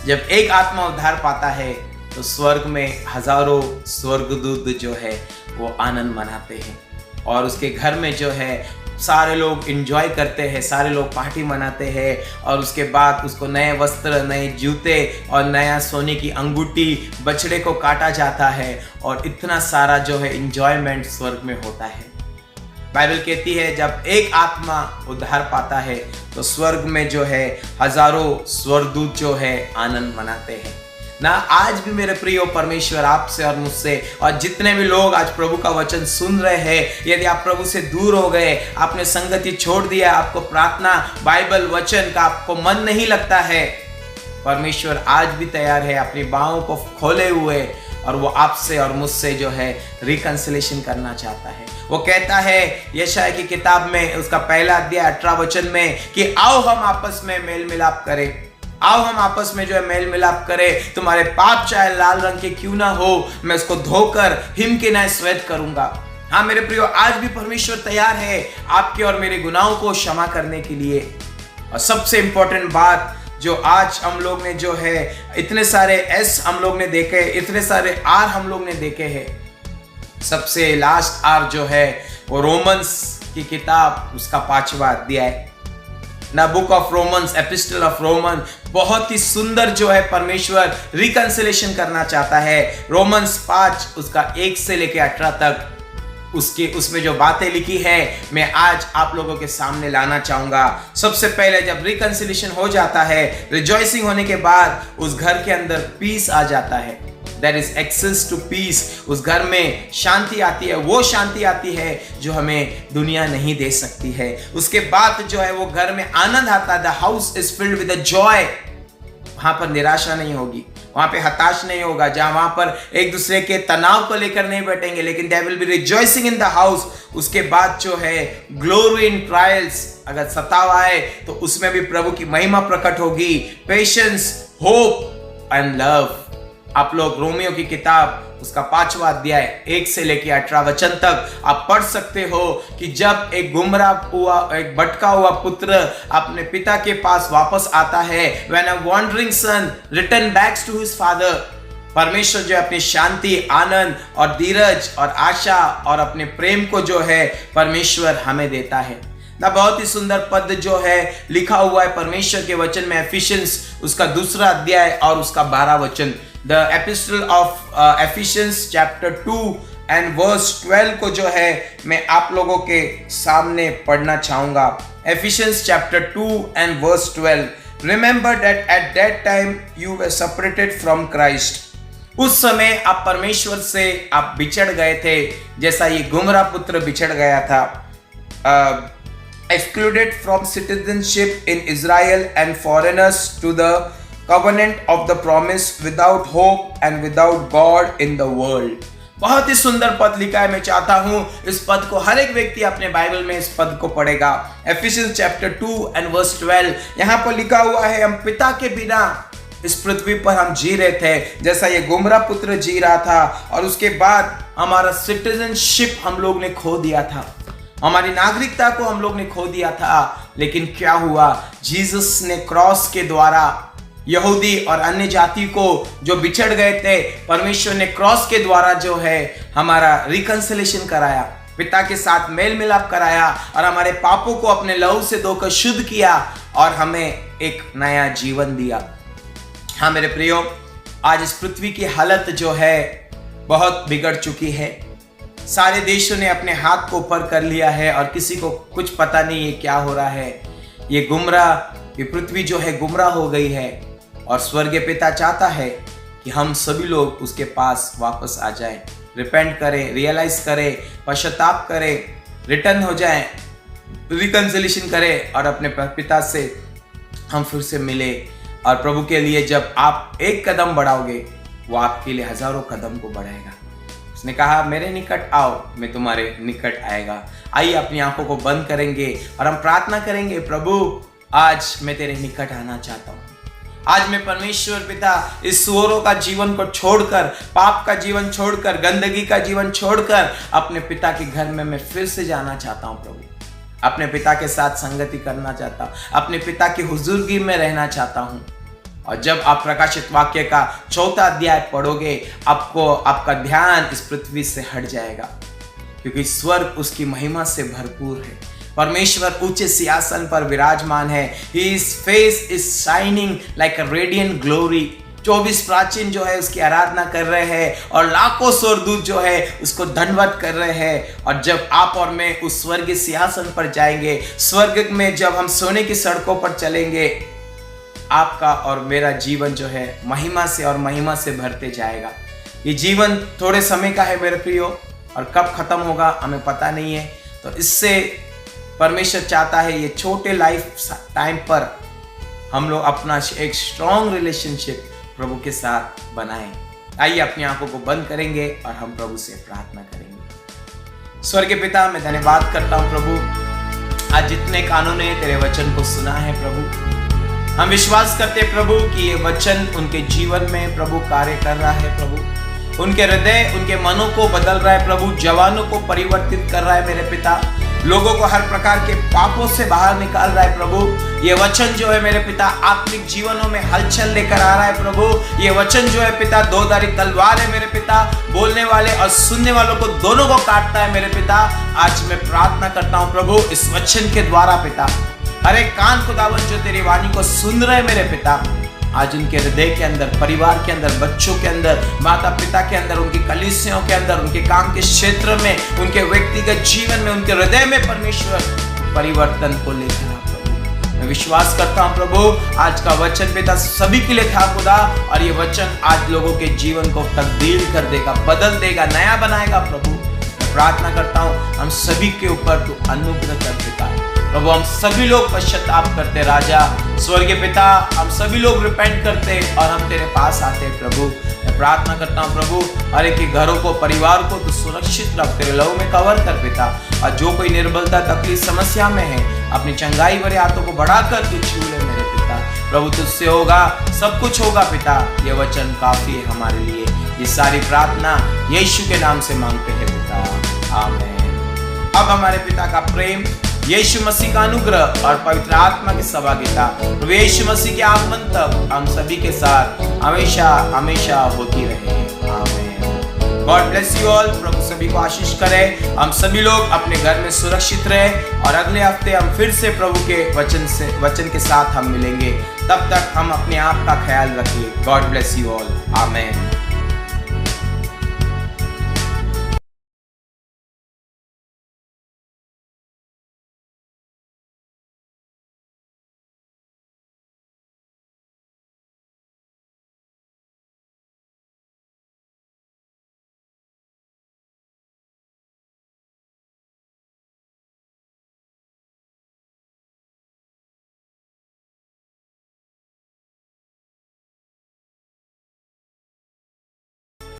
जब एक आत्मा उद्धार पाता है तो स्वर्ग में हजारों स्वर्गदूत जो है वो आनंद मनाते हैं, और उसके घर में जो है सारे लोग एंजॉय करते हैं, सारे लोग पार्टी मनाते हैं। और उसके बाद उसको नए वस्त्र, नए जूते और नया सोने की अंगूठी, बछड़े को काटा जाता है, और इतना सारा जो है एंजॉयमेंट स्वर्ग में होता है। बाइबल कहती है जब एक आत्मा उद्धार पाता है तो स्वर्ग में जो है हजारों स्वर्गदूत जो है आनंद मनाते हैं ना। आज भी मेरे प्रियो परमेश्वर आपसे और मुझसे और जितने भी लोग आज प्रभु का वचन सुन रहे हैं, यदि आप प्रभु से दूर हो गए, आपने संगति छोड़ दिया, आपको प्रार्थना, बाइबल वचन का आपको मन नहीं लगता है, परमेश्वर आज भी तैयार है अपनी बाहों को खोले हुए, और वो आपसे और मुझसे जो है रिकंसिलिएशन करना चाहता है। वो कहता है यशायाह की किताब में उसका पहला अध्याय 18 वचन में कि आओ हम आपस में मेल मिलाप करें, आओ हम आपस में जो है मेल मिलाप करें। तुम्हारे पाप चाहे लाल रंग के क्यों ना हो, मैं उसको धोकर हिम के नए श्वेत करूंगा। हाँ मेरे प्रियो, आज भी परमेश्वर तैयार है आपके और मेरे गुनाहों को क्षमा करने के लिए। और सबसे इंपॉर्टेंट बात जो आज हम लोग ने जो है इतने सारे एस हम लोग ने देखे, इतने सारे आर हम लोग ने देखे हैं, सबसे लास्ट आर जो है वो रोमन्स की किताब उसका 5वां अध्याय। ना book of Romans, epistle of Roman, बहुत ही सुंदर जो है परमेश्वर रिकंसिलेशन करना चाहता है। रोमन्स 5 उसका 1 से लेकर 18 तक उसमें जो बातें लिखी है मैं आज आप लोगों के सामने लाना चाहूंगा। सबसे पहले जब रिकंसिलेशन हो जाता है, रिजॉइसिंग होने के बाद उस घर के अंदर पीस आ जाता है। There is access to peace। उस घर में शांति आती है, वो शांति आती है जो हमें दुनिया नहीं दे सकती है। उसके बाद जो है वो घर में आनंद आता है। The house is filled with a joy। वहां पर निराशा नहीं होगी, वहां पे हताश नहीं होगा, जहां वहां पर एक दूसरे के तनाव को लेकर नहीं बैठेंगे, लेकिन they will be rejoicing in the house। उसके बाद जो है ग्लोरी इन ट्रायल्स, अगर सताव आए तो उसमें भी प्रभु की महिमा प्रकट होगी। Patience, hope and love. आप लोग रोमियो की किताब उसका 5वां अध्याय 1 से लेकर 18 वचन तक आप पढ़ सकते हो कि जब एक गुमराह हुआ, एक भटका हुआ पुत्र अपने पिता के पास वापस आता है, when a wandering son return back to his father, परमेश्वर जो अपनी शांति, आनंद और धीरज और आशा और अपने प्रेम को जो है परमेश्वर हमें देता है ना। बहुत ही सुंदर पद जो है लिखा हुआ है परमेश्वर के वचन में, एफिशियंस उसका 2 अध्याय और उसका 12 वचन। The epistle of Ephesians chapter 2 and verse 12 को जो है मैं आप लोगों के सामने पढ़ना चाहूंगा। Ephesians chapter 2 and verse 12। Remember that at that time you were separated from Christ। उस समय आप परमेश्वर से आप बिछड़ गए थे, जैसा ये गुमराह पुत्र बिछड़ गया था। Excluded from citizenship in Israel and foreigners to the covenant of the promise, without hope and without God in the world। बहुत ही सुंदर पद लिखा है। मैं चाहता हूं इस पद को हर एक व्यक्ति अपने बाइबल में इस पद को पढ़ेगा। Ephesians chapter 2 and verse 12 यहाँ पर लिखा हुआ है, हम पिता के बिना इस पृथ्वी पर हम जी रहे थे, जैसा ये गुमराह पुत्र जी रहा था, और उसके बाद हमारा सिटीजनशिप हम लोग ने खो दिया था, हमारी नागरिकता को हम लोग ने खो दिया था। लेकिन क्या हुआ, जीसस ने क्रॉस के द्वारा यहूदी और अन्य जाति को जो बिछड़ गए थे, परमेश्वर ने क्रॉस के द्वारा जो है हमारा रिकंसिलेशन कराया, पिता के साथ मेल मिलाप कराया और हमारे पापों को अपने लहू से धोकर शुद्ध किया और हमें एक नया जीवन दिया। हाँ मेरे प्रियो, आज इस पृथ्वी की हालत जो है बहुत बिगड़ चुकी है। सारे देशों ने अपने हाथ को ऊपर कर लिया है और किसी को कुछ पता नहीं है क्या हो रहा है। ये पृथ्वी जो है गुमराह हो गई है और स्वर्गीय पिता चाहता है कि हम सभी लोग उसके पास वापस आ जाएं, रिपेंट करें, रियलाइज करें, पश्चाताप करें, रिटर्न हो जाएं, रिकंसिलेशन करें और अपने पिता से हम फिर से मिले। और प्रभु के लिए जब आप एक कदम बढ़ाओगे, वो आपके लिए हजारों कदम को बढ़ाएगा। उसने कहा मेरे निकट आओ, मैं तुम्हारे निकट आएगा। आइए अपनी आंखों को बंद करेंगे और हम प्रार्थना करेंगे, प्रभु आज मैं तेरे निकट आना चाहता हूँ। आज मैं परमेश्वर पिता इस सुअरों का जीवन को छोड़कर, पाप का जीवन छोड़कर, गंदगी का जीवन छोड़कर अपने पिता के घर में मैं फिर से जाना चाहता हूँ। प्रभु अपने पिता के साथ संगति करना चाहता हूँ, अपने पिता की हुजूरगी में रहना चाहता हूँ। और जब आप प्रकाशित वाक्य का 4 अध्याय पढ़ोगे, आपको आपका ध्यान इस पृथ्वी से हट जाएगा, क्योंकि स्वर्ग उसकी महिमा से भरपूर है। परमेश्वर ऊंचे सिंहासन पर विराजमान है। His face is shining like a radiant glory। 24 प्राचीन जो है उसकी आराधना कर रहे हैं और लाखों स्वर्गदूत जो है उसको धन्यवाद कर रहे हैं। और जब आप और मैं उस स्वर्गीय सिंहासन पर जाएंगे, स्वर्ग में जब हम सोने की सड़कों पर चलेंगे, आपका और मेरा जीवन जो है महिमा से और महिमा से भरते जाएगा। ये जीवन थोड़े समय का है मेरे प्रियो, और कब खत्म होगा हमें पता नहीं है। तो इससे परमेश्वर चाहता है ये छोटे लाइफ टाइम पर हम लोग अपना एक स्ट्रॉन्ग रिलेशनशिप प्रभु के साथ बनाएं। आइए अपनी आंखों को बंद करेंगे और हम प्रभु से प्रार्थना करेंगे। स्वर्गीय पिता, मैं धन्यवाद करता हूँ प्रभु, आज जितने कानों ने तेरे वचन को सुना है प्रभु, हम विश्वास करते हैं प्रभु कि ये वचन उनके जीवन में प्रभु कार्य कर रहा है प्रभु, उनके हृदय, उनके मनों को बदल रहा है प्रभु, जवानों को परिवर्तित कर रहा है मेरे पिता, लोगों को हर प्रकार के पापों से बाहर निकाल रहा है प्रभु। ये वचन जो है मेरे पिता आत्मिक जीवनों में हलचल लेकर आ रहा है प्रभु। ये वचन जो है पिता दोधारी तलवार है मेरे पिता, बोलने वाले और सुनने वालों को दोनों को काटता है मेरे पिता। आज मैं प्रार्थना करता हूँ प्रभु, इस वचन के द्वारा पिता हर एक कान खुदावन जो तेरी वाणी को सुन रहे मेरे पिता, आज उनके हृदय के अंदर, परिवार के अंदर, बच्चों के अंदर, माता पिता के अंदर, उनकी कलीसियों के अंदर, उनके काम के क्षेत्र में, उनके व्यक्तिगत जीवन में, उनके हृदय में परमेश्वर परिवर्तन को लेकर आ प्रभु। मैं विश्वास करता हूं प्रभु, आज का वचन पिता सभी के लिए था खुदा, और ये वचन आज लोगों के जीवन को तब्दील कर देगा, बदल देगा, नया बनाएगा प्रभु। मैं प्रार्थना करता हूं हम सभी के ऊपर तू अनुग्रह कर पिता प्रभु। हम सभी लोग पश्चाताप करते राजा, स्वर्गीय पिता, हम सभी लोग रिपेंट करते और हम तेरे पास आते प्रभु। मैं प्रार्थना करता हूँ प्रभु, हर एक के घरों को, परिवार को तू सुरक्षित रख, तेरे लहू में कवर कर पिता। और जो कोई निर्बलता, तकलीफ, समस्या में है, अपनी चंगाई भरे हाथों को बढ़ाकर तू छू ले मेरे पिता प्रभु। तुझसे होगा, सब कुछ होगा पिता। ये वचन काफी है हमारे लिए। ये सारी प्रार्थना यीशु के नाम से मांगते हैं पिता, आमीन। अब हमारे पिता का प्रेम, यीशु मसीह का अनुग्रह और पवित्र आत्मा की सहभागिता, प्रभु यीशु मसीह के आगमन तक हम सभी के साथ हमेशा हमेशा होती रहे, आमीन। God bless you all. प्रभु सभी को आशीष करे। हम सभी लोग अपने घर में सुरक्षित रहे, और अगले हफ्ते हम फिर से प्रभु के वचन के साथ हम मिलेंगे। तब तक हम अपने आप का ख्याल रखिए। गॉड ब्लेस यू ऑल, आमीन।